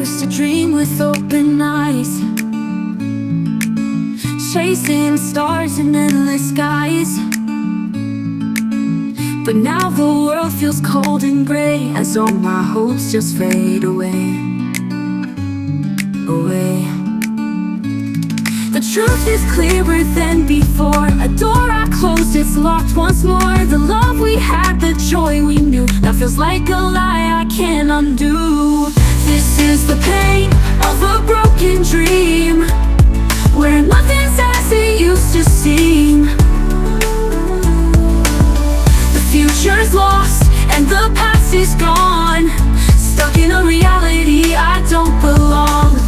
used to dream with open eyes, chasing stars in endless skies. But now the world feels cold and gray, as all my hopes just fade away. The truth is clearer than before. A door I closed, it's locked once more. The love we had, the joy we knew, that feels like a lie I can't undo. This is the pain of a broken dream, where nothing's as it used to seem. The future's lost and the past is gone, stuck in a reality I don't belong.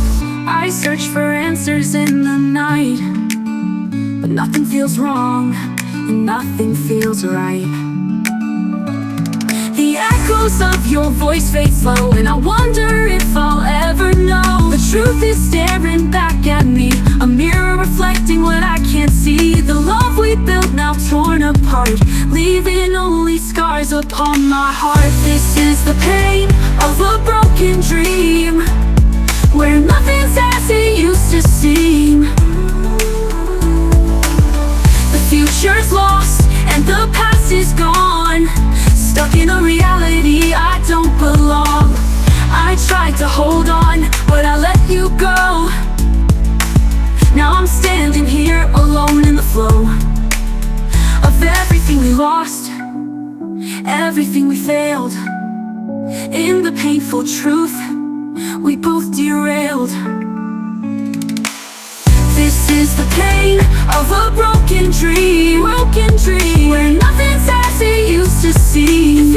I search for answers in the night, but nothing feels wrong and nothing feels right. The echoes of your voice fade slow, and I wonder if I'll ever know. The truth is staring back at me, a mirror reflecting what I can't see. The love we built now torn apart, leaving only scars upon my heart. This is the pain of a broken dream, where nothing's as it used to seem. The future's lost and the past is gone, stuck in a reality I don't belong. I tried to hold on, but I let you go. Now I'm standing here alone in the flow of everything we lost, everything we failed. In the painful truth, we both derailed. This is the pain of a broken dream, where nothing's as it used to seem.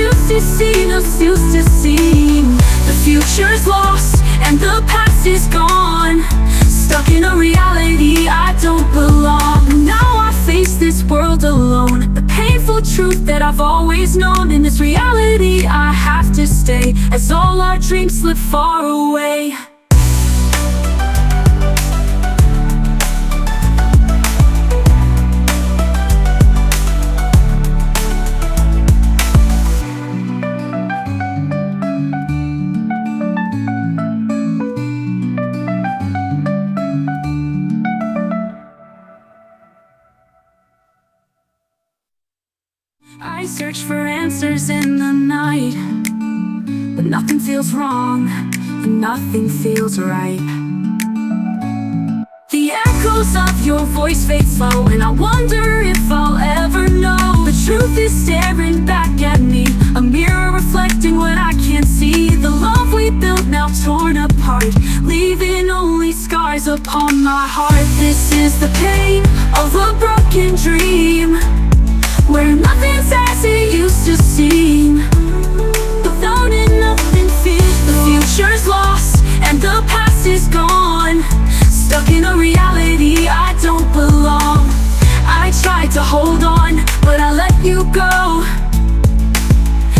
Used to seem. The future's lost and the past is gone, stuck in a reality I don't belong. Now I face this world alone, the painful truth that I've always known. In this reality I have to stay, as all our dreams slip far away. I search for answers in the night, but nothing feels wrong and nothing feels right. The echoes of your voice fade slow, and I wonder if I'll ever know. The truth is staring back at me, a mirror reflecting what I can't see. The love we built now torn apart, leaving only scars upon my heart. This is the pain of a broken dream, where nothing's as it used to seem. Without it, nothing feels. The future's lost and the past is gone, stuck in a reality I don't belong. I tried to hold on, but I let you go.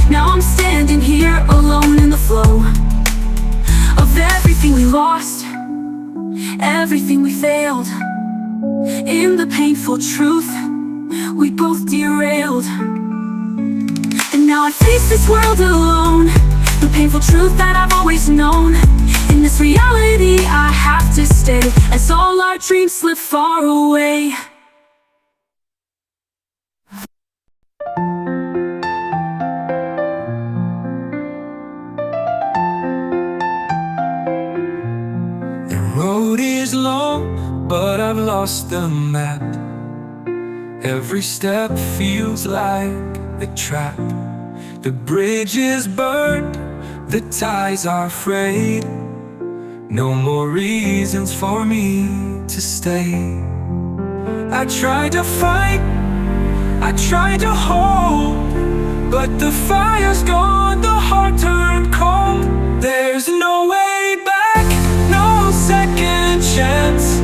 Now I'm standing here alone in the flow of everything we lost, everything we failed. In the painful truth, we both derailed. And now I face this world alone, the painful truth that I've always known. In this reality I have to stay, as all our dreams slip far away. The road is long, but I've lost the map. Every step feels like a trap. The bridge is burned, the ties are frayed. No more reasons for me to stay. I tried to fight, I tried to hold, but the fire's gone, the heart turned cold. There's no way back, no second chance.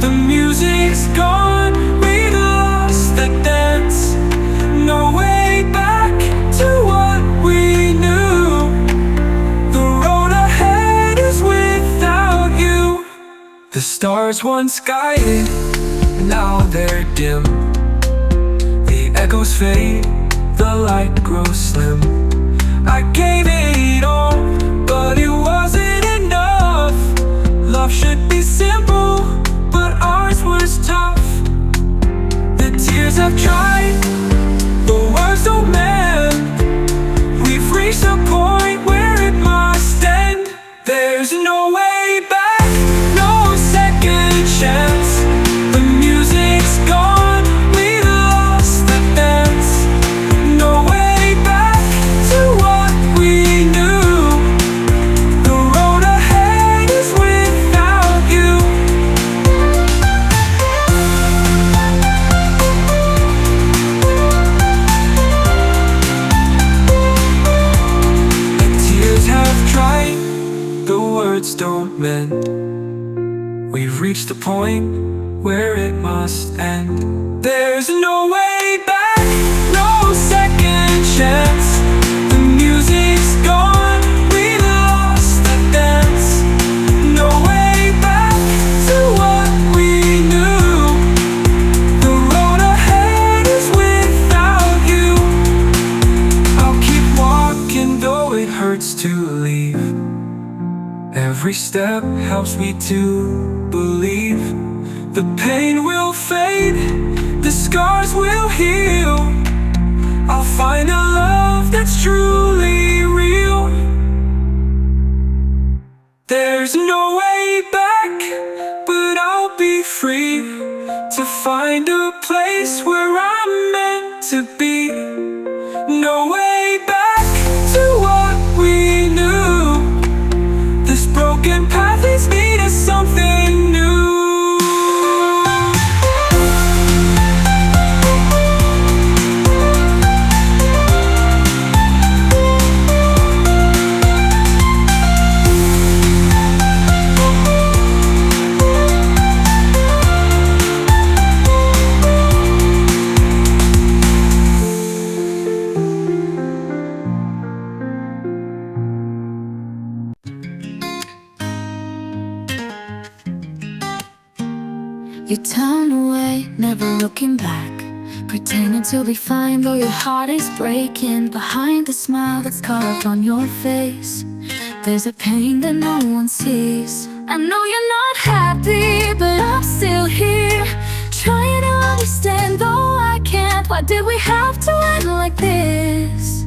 The music's gone, we lost the dance. No way back to what we knew. The road ahead is without you. The stars once guided, now they're dim. The echoes fade, the light grows slim. I gave it all, but it wasn't enough. Love should be simple, but ours was tough. The tears have dried, the words don't mend. We've reached a point where it must end. There's no way back, no second chance. The music's gone, we lost the dance. No way back to what we knew. The road ahead is without you. The tears have dried, the words don't mend. We've reached a point where it must end. There's no way back, no second chance. The music's gone, we lost the dance. No way back to what we knew. The road ahead is without you. I'll keep walking though it hurts to leave. Every step helps me to believe. The pain will fade, the scars will heal. I'll find a love that's truly real. There's no way back, but I'll be free to find a place where I'm meant to be. No way back to what we knew. This broken path leads me to something new. You turn away, never looking back, pretending to be fine though your heart is breaking. Behind the smile that's carved on your face, there's a pain that no one sees. I know you're not happy, but I'm still here, trying to understand though I can't. Why did we have to end like this?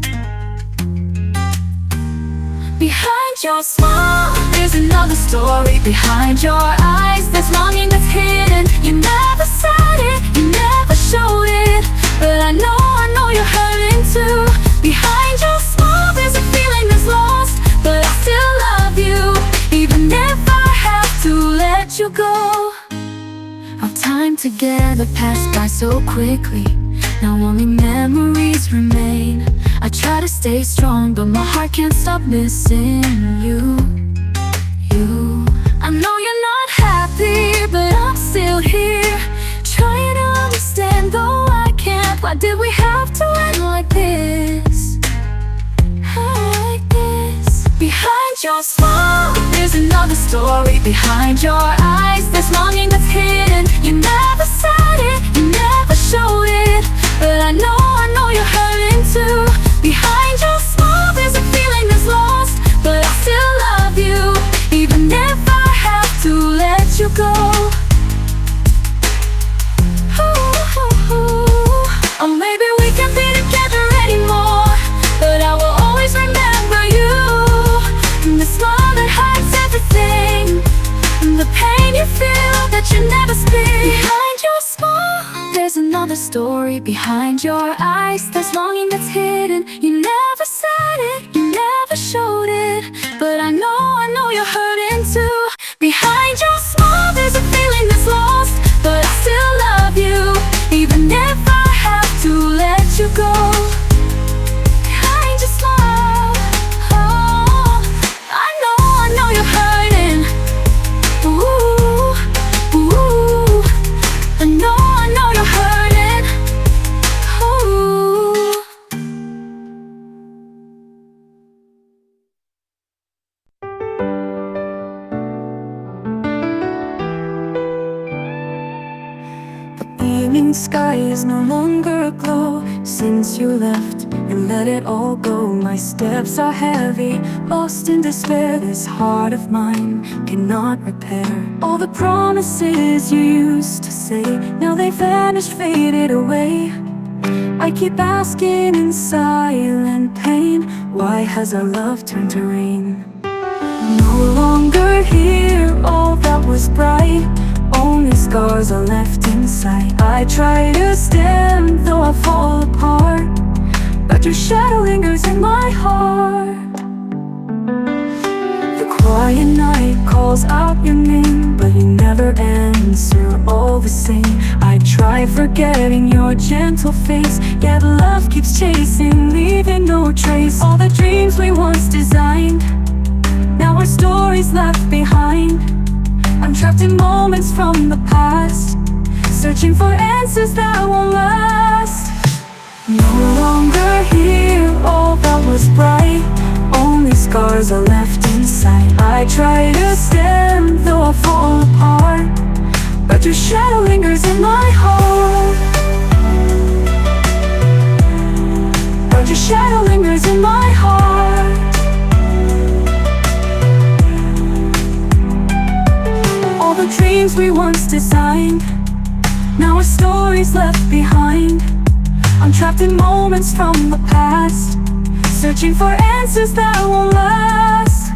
Behind your smile, there's another story. Behind your eyes, there's longing that's hidden. You never said it, you never showed it, but I know you're hurting too. Behind your smile, there's a feeling that's lost, but I still love you, even if I have to let you go. Our time together passed by so quickly, now only memories remain. I try to stay strong, but my heart can't stop missing you. I know you're not happy, but I'm still here, trying to understand though I can't. Why did we have to end like this? Like this. Behind your smile, there's another story. Behind your eyes, there's longing that's hidden. You never said it, you never showed it, but I know you're hurting too. Behind your smile, there's a feeling that's lost, but I still love you, even if I have to let you go. Or maybe we can't be together anymore, but I will always remember you. And the smile that hides everything, and the pain you feel that you never speak. Behind your smile, there's another story. Behind your eyes, there's longing that's hidden. You never said it, you never showed it, but I know you're hurting too. Behind your smile, there's a feeling that's lost, but I still love you, even if I have to let you go. Behind your smile, oh, I know you're hurting. Ooh, ooh, I know you're hurting. Ooh. The evening sky is no longer aglow. since you left and let it all go. My steps are heavy, lost in despair. This heart of mine cannot repair all the promises you used to say. Now they vanished, faded away. I keep asking in silent pain, why has our love turned to rain? No longer here, all that was bright, only scars are left inside. I try to stand, though I fall apart, but your shadow lingers in my heart. The quiet night calls out your name, but you never answer all the same. I try forgetting your gentle face, yet love keeps chasing, leaving no trace. All the dreams we once designed, now our stories left behind. I'm trapped in moments from the past, searching for answers that won't last. No longer here, all that was bright, only scars are left inside. I try to stand, though I fall apart, but your shadow lingers in my heart. But your shadow lingers in my heart. All the dreams we once designed, now our stories left behind. I'm trapped in moments from the past, searching for answers that won't last.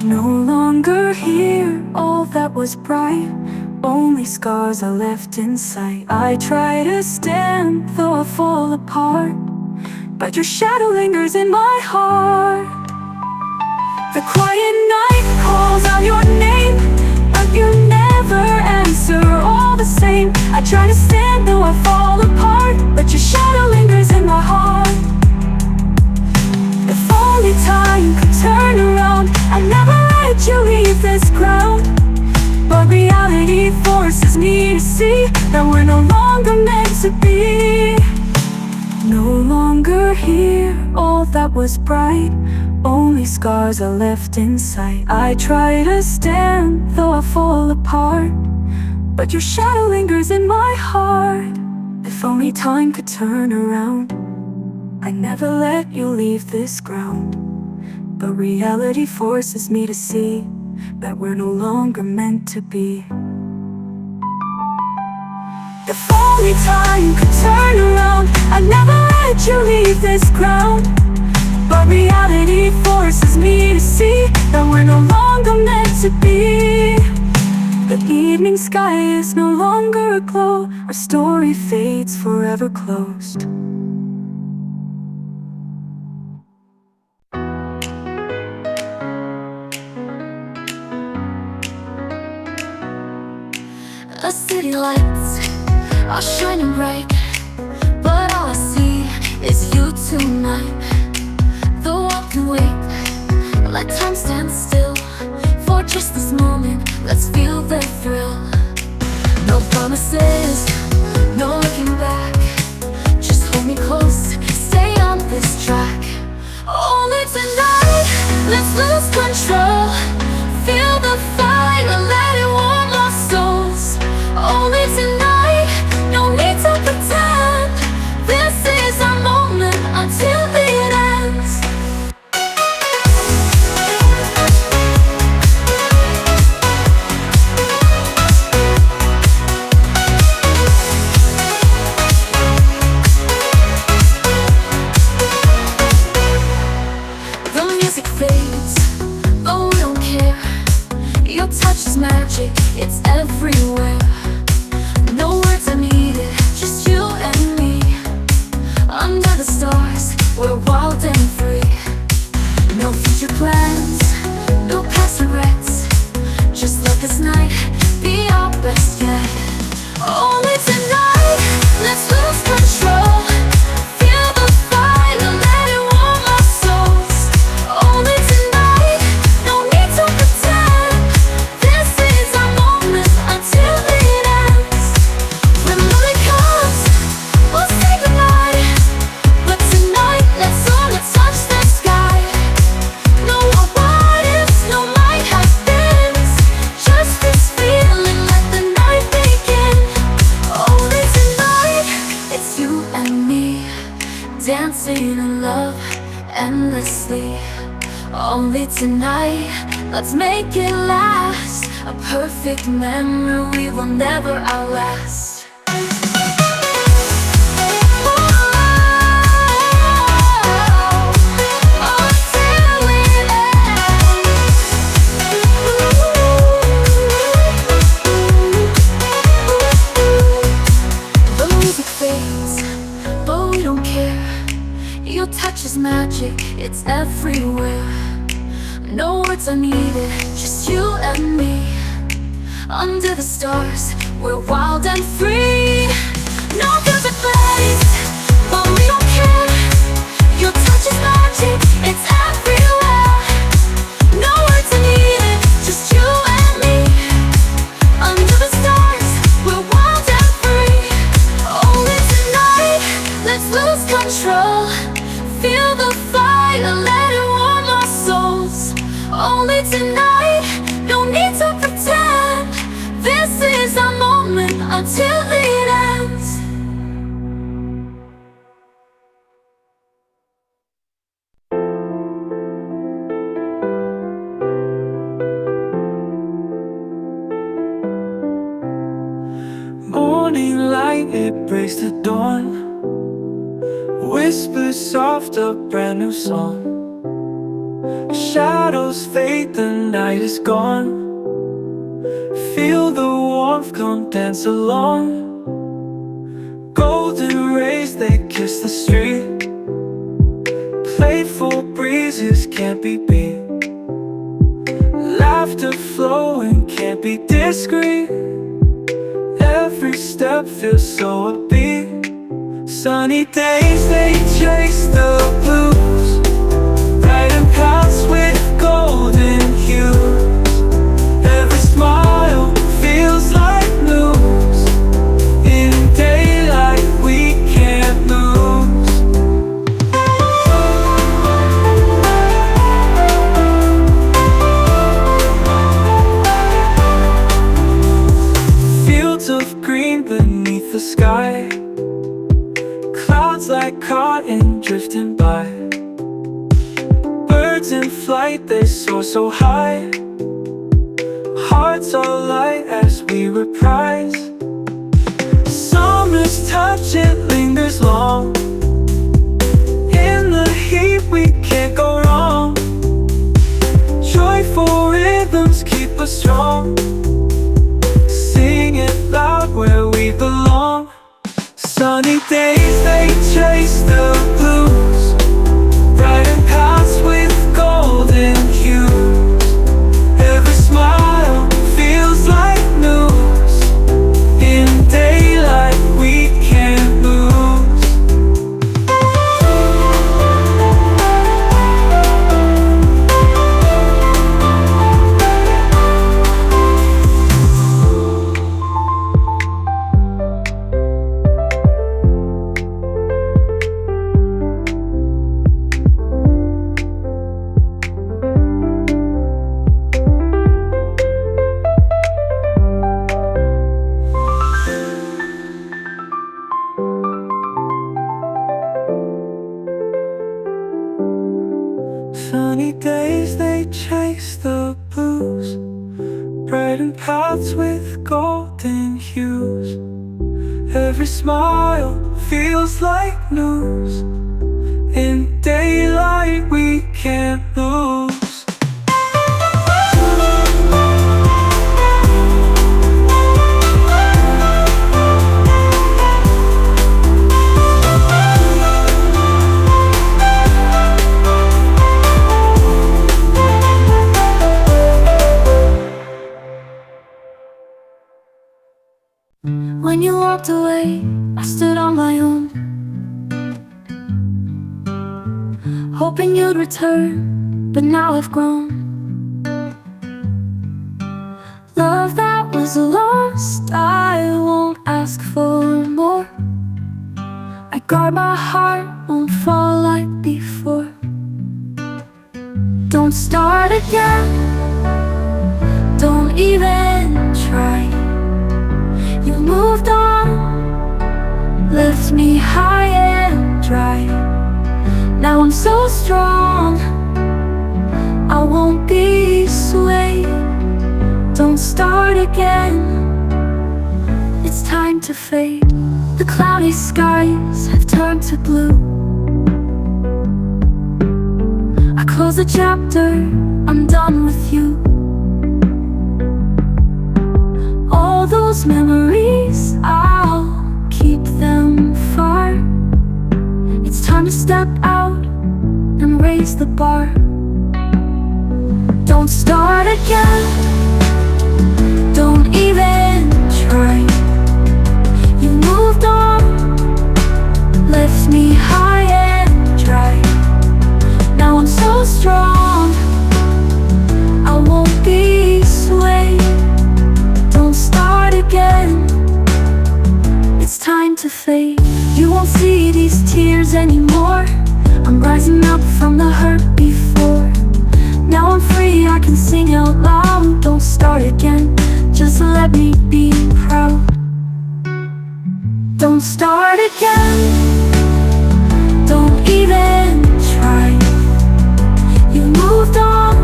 No longer here, all that was bright, only scars are left inside. I try to stand, though I fall apart, but your shadow lingers in my heart. The quiet night calls out your name, but you never answer all the same. I try to stand, though I fall apart, but your shadow lingers in my heart. If only time could turn around, I'd never let you leave this ground. But reality forces me to see that we're no longer meant to be. No longer here, all that was bright, only scars are left inside. I try to stand, though I fall apart, but your shadow lingers in my heart. If only time could turn around, I never let you leave this ground. But reality forces me to see that we're no longer meant to be. If only time could turn around, I'd never let you leave this ground. But reality forces me to see that we're no longer meant to be. The evening sky is no longer aglow, our story fades, forever closed. The city lights are shining bright, but all I see is you tonight. The world can wait, let time stand still for just this moment. Let's feel the thrill. No promises, no looking back. Just hold me close, stay on this track. Only tonight, let's lose control. Feel the fire, let it warm our souls. Only tonight, no need to pretend. This is our moment until it ends. The music fades, but we don't care. Your touch is magic, it's everywhere. No words are needed, just you and me. Under the stars, we're wild and free. No future plans, no past regrets. Just let this night be our best yet. Only tonight, let's lose control. Feel the fire, let it warm our souls. Only tonight, no need to pretend. This is our moment until it ends. We're endlessly. Only tonight, let's make it last. A perfect memory we will never outlast. The music fades, but we don't care. Your touch is magic, it's everywhere. No words are needed, just you and me. Under the stars, we're wild and free. No perfect place, but we don't care. Your touch is magic, it's everywhere. No words are needed, just you and me. Under the stars, we're wild and free. Only tonight, let's lose control. Feel the fire, let it warm our souls. Only tonight, no need to pretend. This is our moment until it ends. Morning light, it breaks the dawn. Whispers soft, a brand new song. Shadows fade, the night is gone. Feel the warmth, come dance along. Golden rays, they kiss the street. Playful breezes can't be beat. Laughter flowing, can't be discreet. Every step feels so upbeat. Sunny days, they chase the blues. Brighten paths with golden hues. Every smile feels like news. In daylight we can't lose. Fields of green beneath the sky. Clouds like cotton drifting by. Birds in flight, they soar so high. Hearts are light as we reprise. Summer's touch, it lingers long. In the heat, we can't go wrong. Joyful rhythms keep us strong. Sing it loud where we belong. Sunny days, they chase the blues. Brighten paths with golden hues. Every smile feels like news. In daylight we can't lose. Sunny days, they chase the blues. Brighten paths with golden hues. Every smile feels like news. In daylight we can't lose. When you walked away, I stood on my own, hoping you'd return, but now I've grown. Love that was lost, I won't ask for more. I guard my heart, won't fall like before. Don't start again, don't even try. You moved on, left me high and dry. Now I'm so strong, I won't be swayed. Don't start again, it's time to fade. The cloudy skies have turned to blue. I close the chapter, I'm done with you. All those memories, I'll keep them far. It's time to step out and raise the bar. Don't start again, don't even try. You moved on, left me high and dry. Now I'm so strong, I won't be swayed. Don't start again, it's time to fade. You won't see these tears anymore. I'm rising up from the hurt before. Now I'm free, I can sing out loud. Don't start again, just let me be proud. Don't start again, don't even try. You moved on,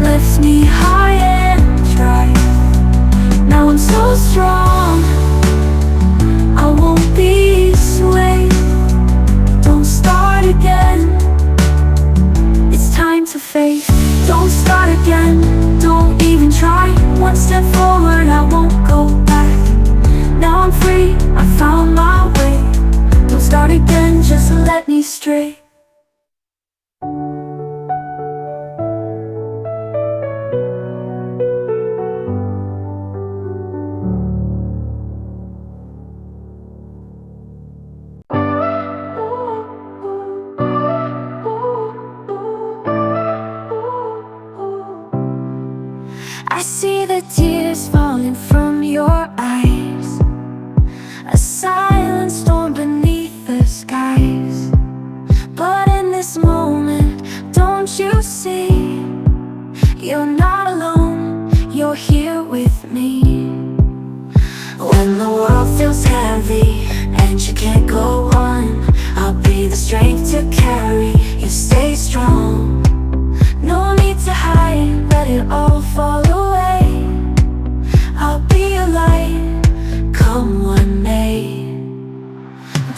left me high and dry. Now I'm so strong, I won't be swayed. Don't start again, it's time to fade. Don't start again, don't even try. One step forward, I won't go back. Now I'm free, I found my way. Don't start again, just let me stray. I see the tears falling from your eyes, a silent storm beneath the skies. But in this moment, don't you see? You're not alone, you're here with me. When the world feels heavy and you can't go on, I'll be the strength to carry you, stay strong. No need to hide, let it all fall away. I'll be a light, come what may.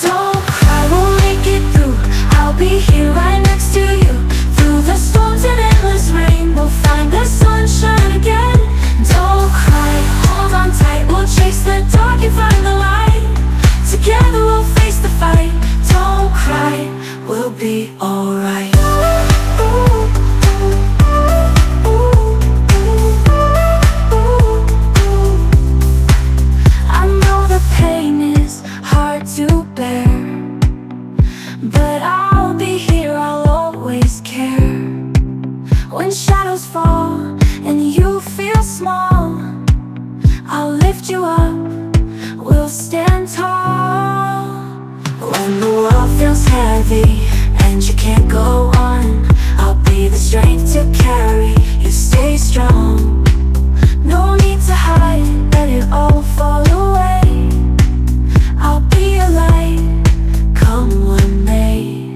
Don't cry, we'll make it through. I'll be here right next to you. Through the storms and endless rain, we'll find the sunshine again. Don't cry, hold on tight, we'll chase the dark and find the light. Together we'll face the fight. Don't cry, we'll be alright. But I'll be here, I'll always care. When shadows fall and you feel small, I'll lift you up, we'll stand tall. When the world feels heavy and you can't go on, I'll be the strength to carry you, stay strong. No need to hide, let it all fall away. I'll be a light, come what may.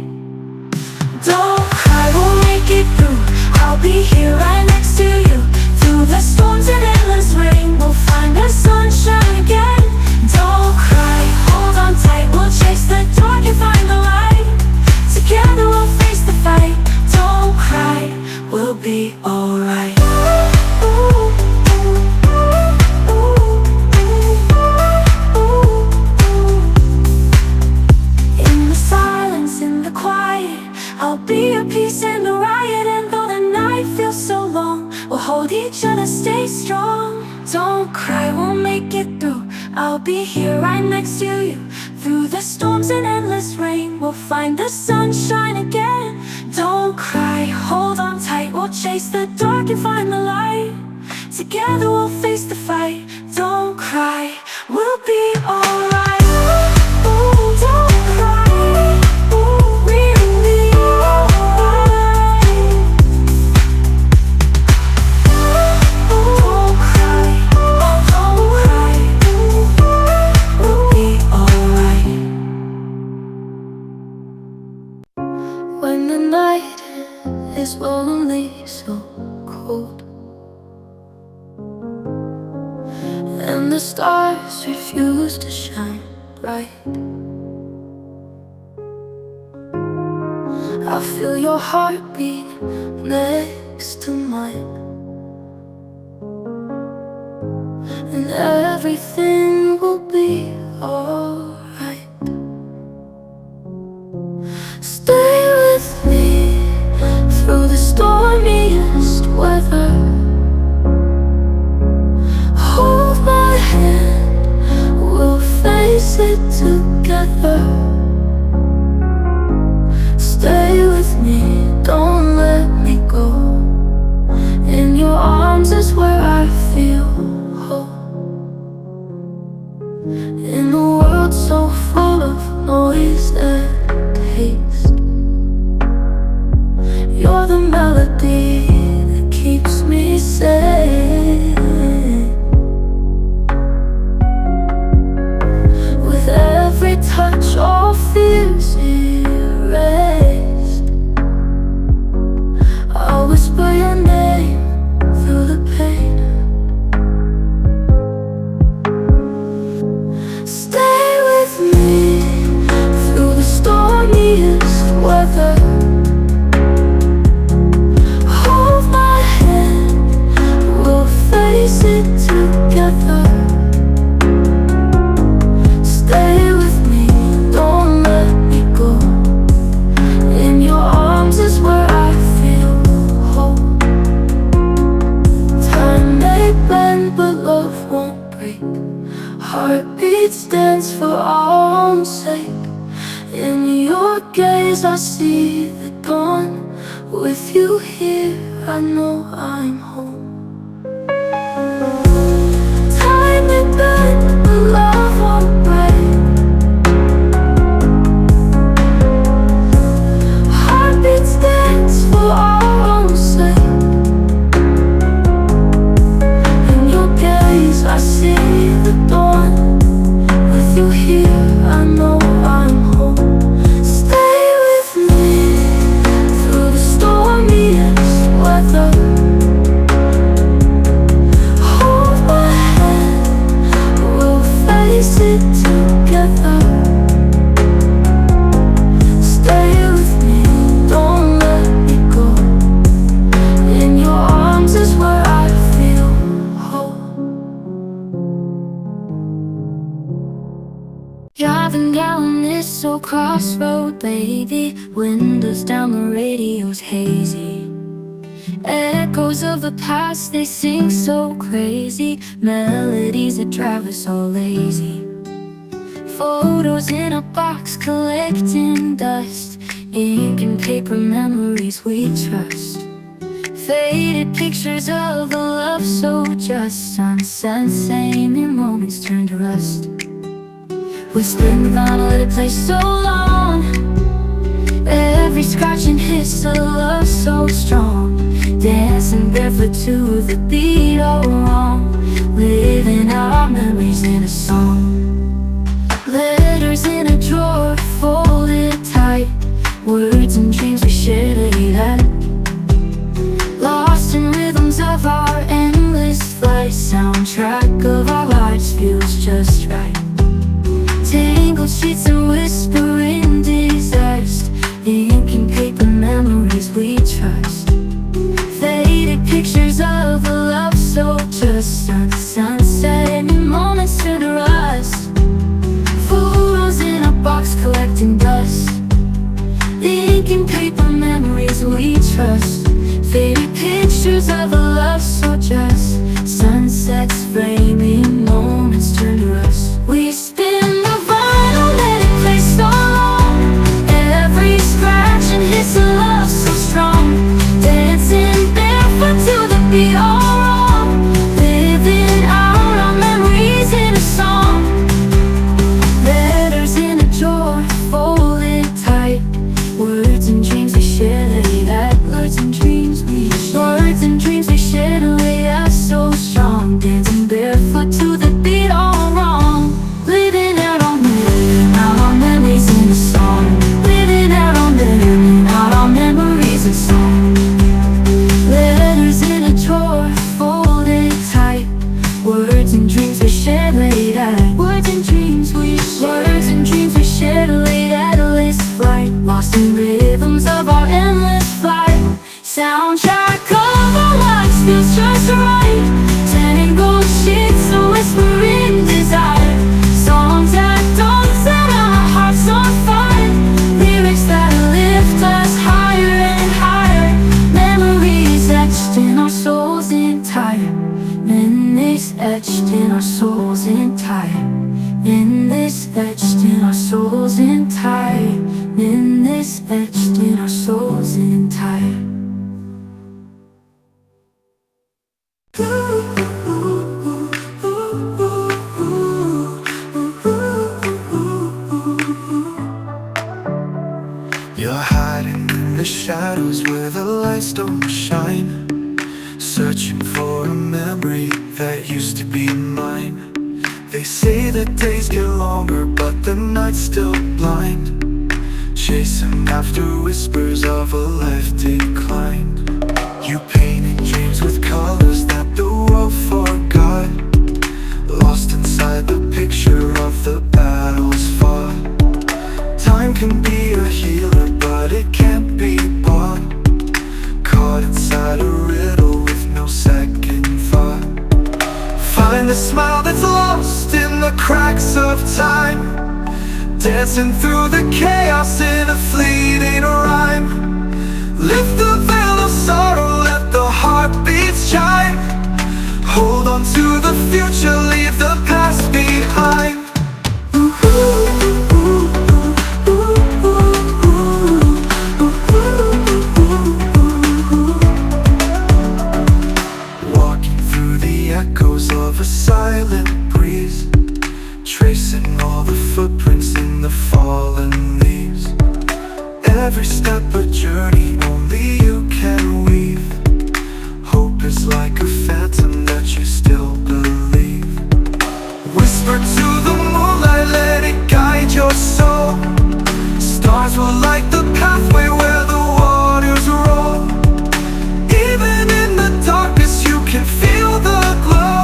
Don't cry, we'll make it through. I'll be here right next to you. Through the storms and endless rain, we'll find the sunshine again. Don't cry, hold on tight, we'll chase the dark and find the light. Together we'll face the fight. Don't cry, we'll be alright. I'll be a peace in the riot, and though the night feels so long, we'll hold each other, stay strong. Don't cry, we'll make it through. I'll be here right next to you. Through the storms and endless rain, we'll find the sunshine again. Don't cry, hold on tight, we'll chase the dark and find the light. Together we'll face the fight. Don't cry, we'll be alright. Don't cry. when the night is lonely, so cold, and the stars refuse to shine bright. I feel your heartbeat next to mine, and everything will be alright. Stay with me through the stormiest weather. Hold my hand, we'll face it together. Stay with me, don't let me go. In your arms is where I feel whole. In a world so full of noise and haste, you're the melody that keeps me sane. With every touch, all fears erased. I'll whisper your name through the pain. Stay with me through the stormiest weather. Hold my hand, we'll face it together. Stay with me, don't let me go. In your arms is where I feel whole. Time may bend, but love won't break. Heartbeats dance for our own sake. In your gaze I see the dawn. With you here I know I'm home. Time may bend, but love won't break. Heartbeats dance for our own sake. In your gaze I see the dawn. With you here I know I'm home. Stay with me through the stormiest weather. Hold my hand, we'll face it together. Stay with me, don't let me go. In your arms is where I feel whole. Driving down this old crossroad, baby. Windows down, the radio's hazy. Echoes of the past, they sing so crazy. Melodies that drive us all lazy. Photos in a box collecting dust. Ink and paper memories we trust. Faded pictures of a love so just. Sunsets, aiming moments turn to rust. Whispering vinyl, let it play so long. Every scratch and hiss, a love so strong. Dancing barefoot to the beat, all wrong. Living out our memories in a song. Letters in a drawer, folded tight. Words and dreams we shared late at. Lost in rhythms of our endless flight. Soundtrack of our lives feels just right. Tangled sheets and whispering desires. Ink and paper memories we trust. Faded pictures of a love so just. Sunset and moments turn to rust. Photos in a box collecting dust. Ink and paper memories we trust. Faded pictures of a love so just. Sunsets framing moments turn to rust. We spin the vinyl, let it play so long. Every scratch and hiss, a love so strong. Dancing barefoot to the beat, all wrong. Living out our memories in a song. Letters in a drawer, folded tight. Words and dreams we shared late at. Words and dreams we shared late at so strong. Dancing barefoot to the beat, all soundtrack of our lives feels just right. Turning gold sheets, a whispering desire. Songs that don't set our hearts on fire. Lyrics that lift us higher and higher. Memories etched in our souls entire. Memories etched in our souls entire. In this etched in our souls entire. In this etched in our souls entire. You're hiding in the shadows where the lights don't shine, searching for a memory that used to be mine. They say the days get longer, but the night's still blind, chasing after whispers of a life declined. You painted dreams with colors that the world forgot, lost inside the picture of the battles fought. Time can be a healer, but it can't be bought, caught inside a riddle with no second thought. Find the smile that's lost in the cracks of time, dancing through the chaos in a fleeting rhyme. Lift the veil of sorrow, let the heartbeats chime. Hold on to the future, leave the past behind. Walking through the echoes of a silent breeze, tracing all the footprints in the fallen leaves. Every step a journey only you can weave. Hope is like a phantom that you still believe. Whisper to the moonlight, let it guide your soul. Stars will light the pathway where the waters roll. Even in the darkness you can feel the glow.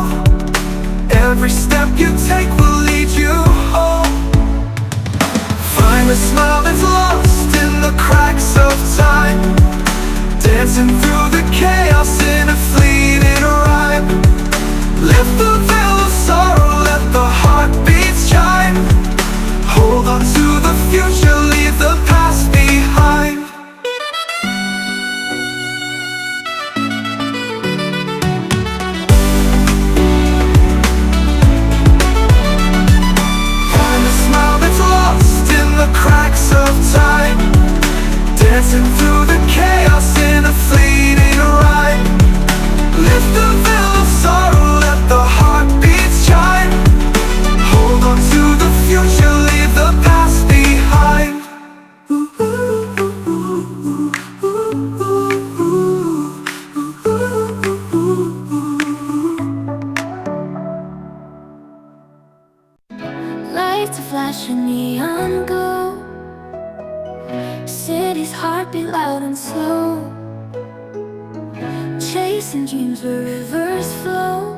Every step you take will lead you home. Find the smile that's lost in the cracks of time, dancing through the chaos in a fleeting rhyme. Lift the veil of sorrow, let the heartbeats chime. Hold on to the future, leave the past behind. Find the smile that's lost in the cracks of time, dancing through the chaos in a fleeting rhyme. Lift the veil of sorrow, let the heartbeats chime. Hold on to the future, leave the past behind. Lights are flashing neon glow. City's heart beat loud and slow. Chasing dreams where rivers flow.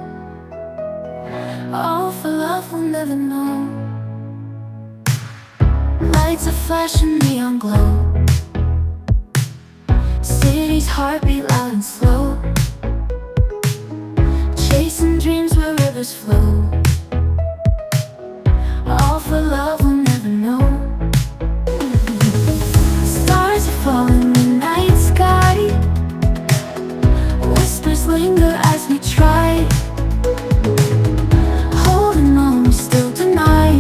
All for love we'll never know. Lights are flashing neon glow. City's heart beat loud and slow. Chasing dreams where rivers flow. All for love we'll never know. Stars are falling in the night sky. Whispers linger as we try. Holding on we still deny.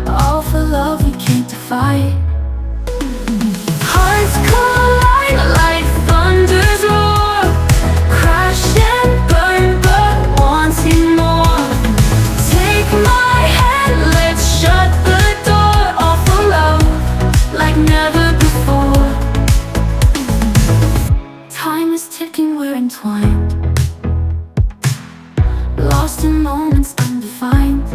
All for love we can't defy. Hearts collide like thunder's roar. Crash and burn but wanting more. Take my hand, let's shut the door. All for love like never before. Time is ticking, we're entwined, lost in moments undefined.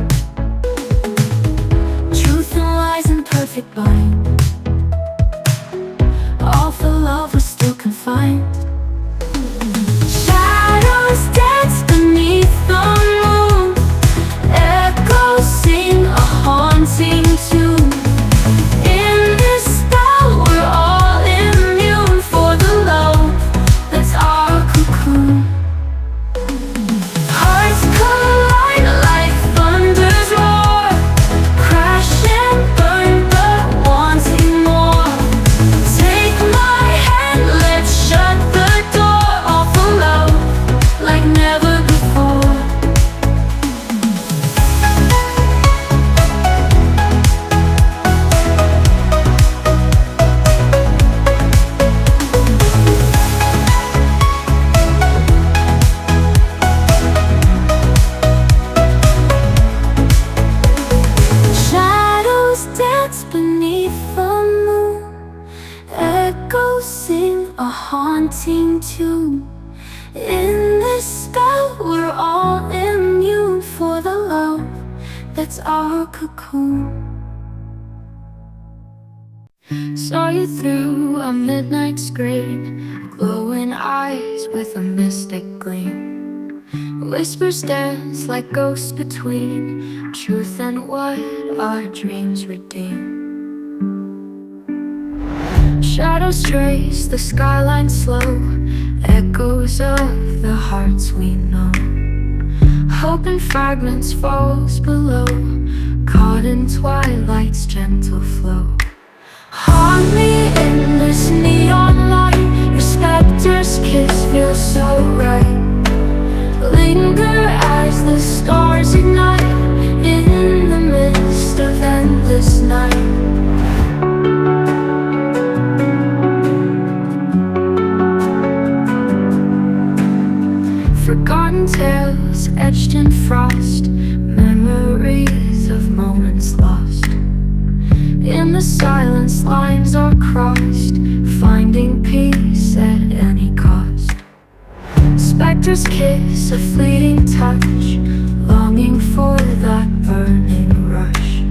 Truth and lies in perfect bind. All for love we're still confined. Shadows dance beneath the moon. Echoes sing a haunting tune. In this spell we're all immune. For a haunting tune. In this spell, we're all immune for the love that's our cocoon. Saw you through a midnight screen, glowing eyes with a mystic gleam. Whispers dance like ghosts between truth and what our dreams redeem. Shadows trace the skyline slow, echoes of the hearts we know. Hope in fragments falls below, caught in twilight's gentle flow. Haunt me in this neon light, your specter's kiss feels so right. Linger as the stars ignite in the midst of endless night. Forgotten tales etched in frost, memories of moments lost. In the silence lines are crossed, finding peace at any cost. Specters kiss a fleeting touch, longing for that burning rush.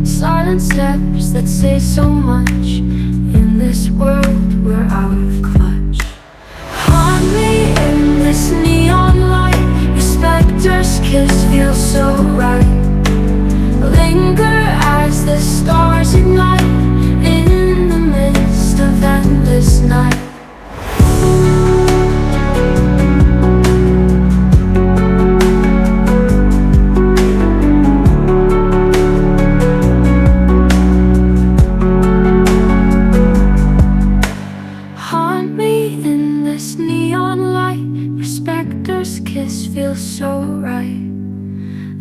Silent steps that say so much, in this world we're out of clutch. Haunt me in this neon light, your specter's kiss feels so right. Linger as the stars ignite in the midst of endless night. Haunt me in this neon light, your specter's kiss feels so right.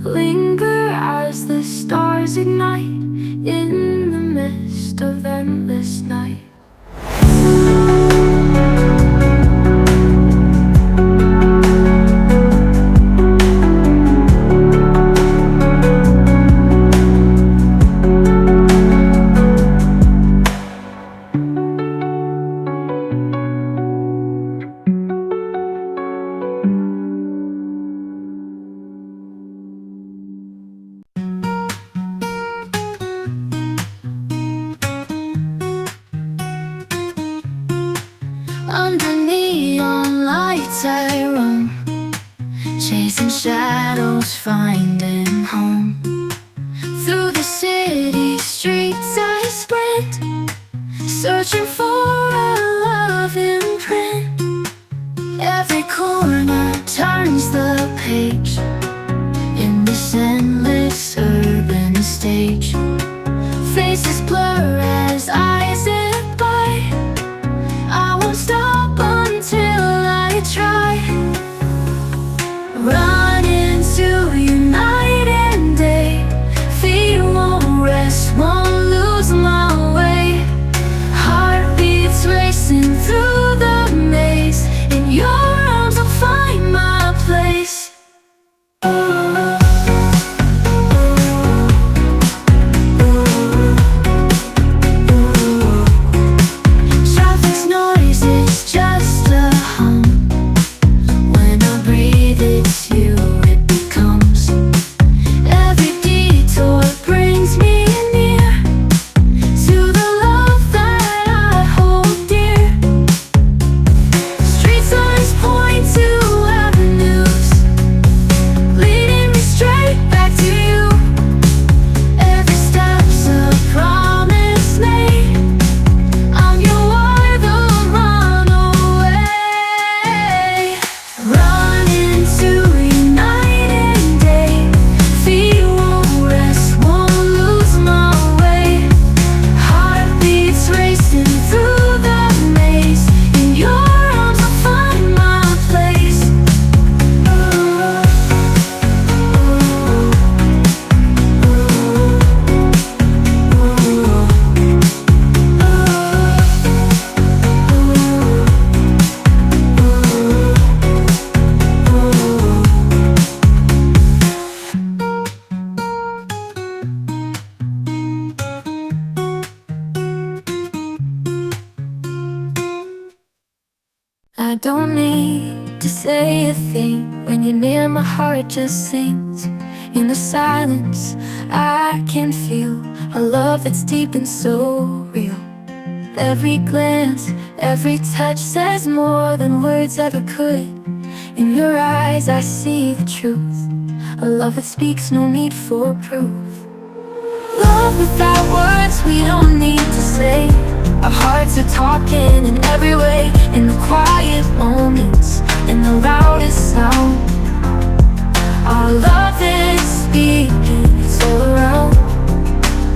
Linger as the stars ignite in the midst of endless night. Under neon lights I roam, chasing shadows, finding home. Through the city streets I sprint, searching for a love imprint. Every corner turns the page in this endless urban stage. Faces blur as eyes zip by, I won't stop until I try. Run into you night and day, feet won't rest, won't lose my way. Heart beats I don't need to say a thing. When you're near, my heart just sings. In the silence, I can feel a love that's deep and so real. Every glance, every touch says more than words ever could. In your eyes I see the truth, a love that speaks, no need for proof. Love without words, we don't need to say. Our hearts are talking in every way. In the quiet moments, in the loudest sound, our love is speaking, it's all around,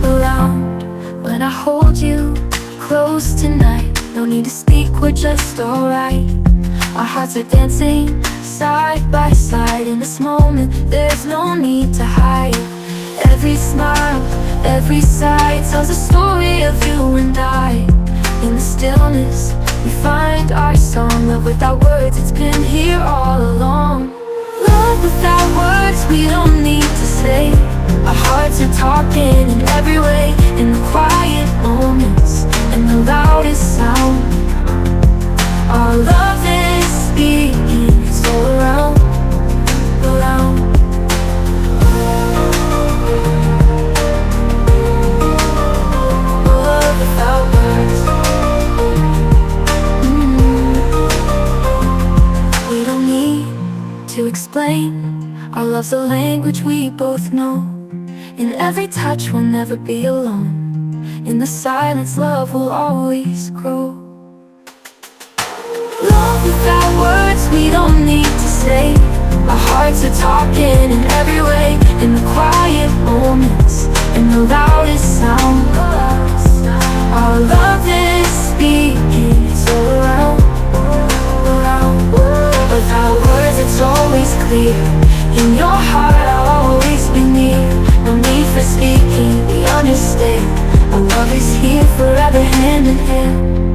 around. When I hold you close tonight, no need to speak, we're just alright. Our hearts are dancing side by side. In this moment, there's no need to hide. Every smile, every sigh tells a story of you and I. In the stillness, we find our song. Love without words, it's been here all along. Love without words, we don't need to say. Our hearts are talking in every way. In the quiet moments, in the loudest sound, our love is speaking, it's all around, around. Love without words. We don't need to explain. Our love's a language we both know. In every touch we'll never be alone. In the silence, love will always grow. Love without words, we don't need to say. Our hearts are talking in every way. In the quiet moments, in the loudest sound, our love is speaking, it's all around, around. Without words, it's always clear. In your heart, I'll always be near. No need for speaking, we understand. Our love is here forever, hand in hand.